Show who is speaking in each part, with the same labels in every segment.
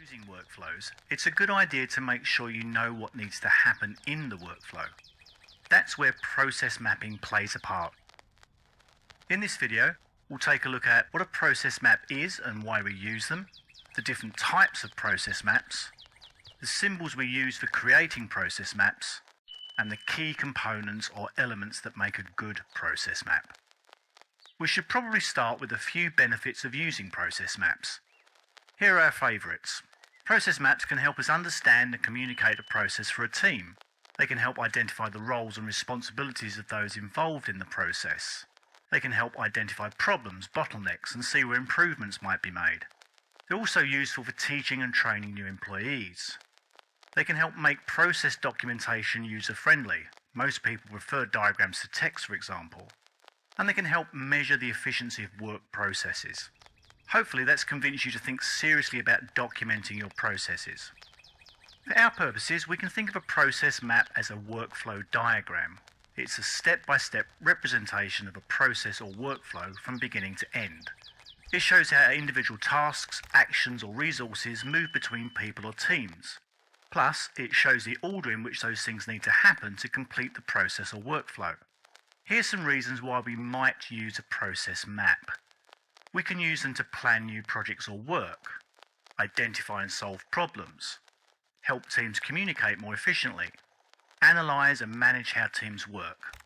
Speaker 1: using workflows, it's a good idea to make sure you know what needs to happen in the workflow. That's where process mapping plays a part. In this video, we'll take a look at what a process map is and why we use them, the different types of process maps, the symbols we use for creating process maps, and the key components or elements that make a good process map. We should probably start with a few benefits of using process maps. Here are our favourites. Process maps can help us understand and communicate a process for a team. They can help identify the roles and responsibilities of those involved in the process. They can help identify problems, bottlenecks, and see where improvements might be made. They're also useful for teaching and training new employees. They can help make process documentation user-friendly. Most people prefer diagrams to text, for example. And they can help measure the efficiency of work processes. Hopefully that's convinced you to think seriously about documenting your processes. For our purposes, we can think of a process map as a workflow diagram. It's a step-by-step representation of a process or workflow from beginning to end. It shows how individual tasks, actions or resources move between people or teams. Plus, it shows the order in which those things need to happen to complete the process or workflow. Here's some reasons why we might use a process map. We can use them to plan new projects or work, identify and solve problems, help teams communicate more efficiently, analyse and manage how teams work,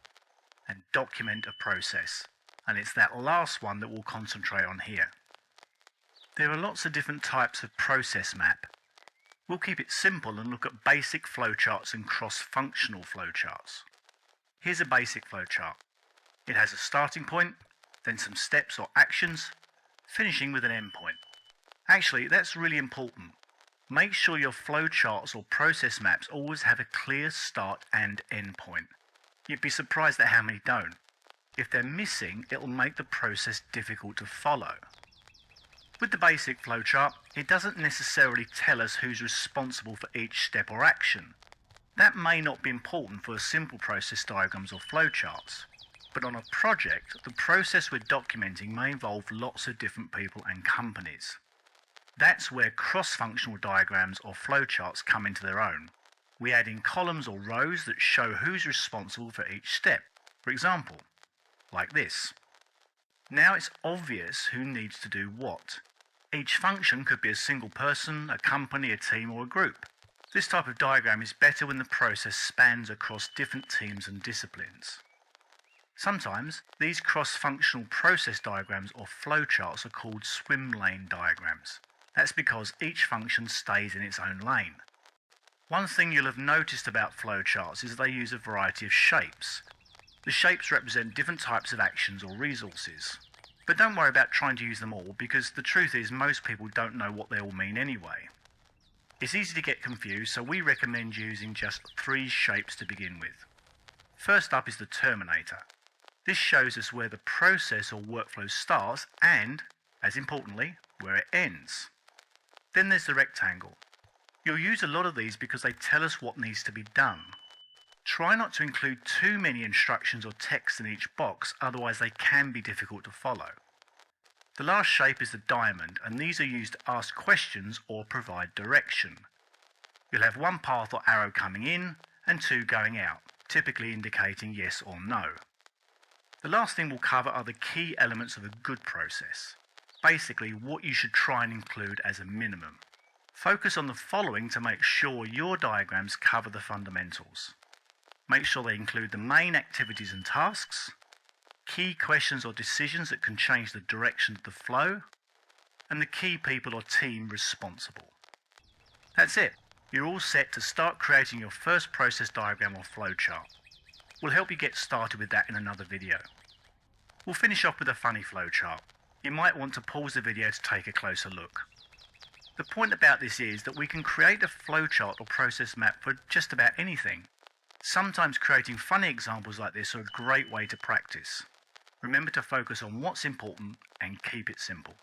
Speaker 1: and document a process. And it's that last one that we'll concentrate on here. There are lots of different types of process map. We'll keep it simple and look at basic flowcharts and cross-functional flowcharts. Here's a basic flowchart. It has a starting point, then some steps or actions, finishing with an endpoint. Actually, that's really important. Make sure your flowcharts or process maps always have a clear start and end point. You'd be surprised at how many don't. If they're missing, it'll make the process difficult to follow. With the basic flowchart, it doesn't necessarily tell us who's responsible for each step or action. That may not be important for simple process diagrams or flowcharts, but on a project, the process we're documenting may involve lots of different people and companies. That's where cross-functional diagrams or flowcharts come into their own. We add in columns or rows that show who's responsible for each step. For example, like this. Now it's obvious who needs to do what. Each function could be a single person, a company, a team, or a group. This type of diagram is better when the process spans across different teams and disciplines. Sometimes these cross-functional process diagrams or flowcharts are called swim lane diagrams. That's because each function stays in its own lane. One thing you'll have noticed about flowcharts is they use a variety of shapes. The shapes represent different types of actions or resources. But don't worry about trying to use them all, because the truth is most people don't know what they all mean anyway. It's easy to get confused, so we recommend using just 3 shapes to begin with. First up is the terminator. This shows us where the process or workflow starts and, as importantly, where it ends. Then there's the rectangle. You'll use a lot of these because they tell us what needs to be done. Try not to include too many instructions or text in each box, otherwise they can be difficult to follow. The last shape is the diamond, and these are used to ask questions or provide direction. You'll have 1 path or arrow coming in and 2 going out, typically indicating yes or no. The last thing we'll cover are the key elements of a good process. Basically, what you should try and include as a minimum. Focus on the following to make sure your diagrams cover the fundamentals. Make sure they include the main activities and tasks, key questions or decisions that can change the direction of the flow, and the key people or team responsible. That's it. You're all set to start creating your first process diagram or flowchart. We'll help you get started with that in another video. We'll finish off with a funny flowchart. You might want to pause the video to take a closer look. The point about this is that we can create a flowchart or process map for just about anything. Sometimes creating funny examples like this are a great way to practice. Remember to focus on what's important and keep it simple.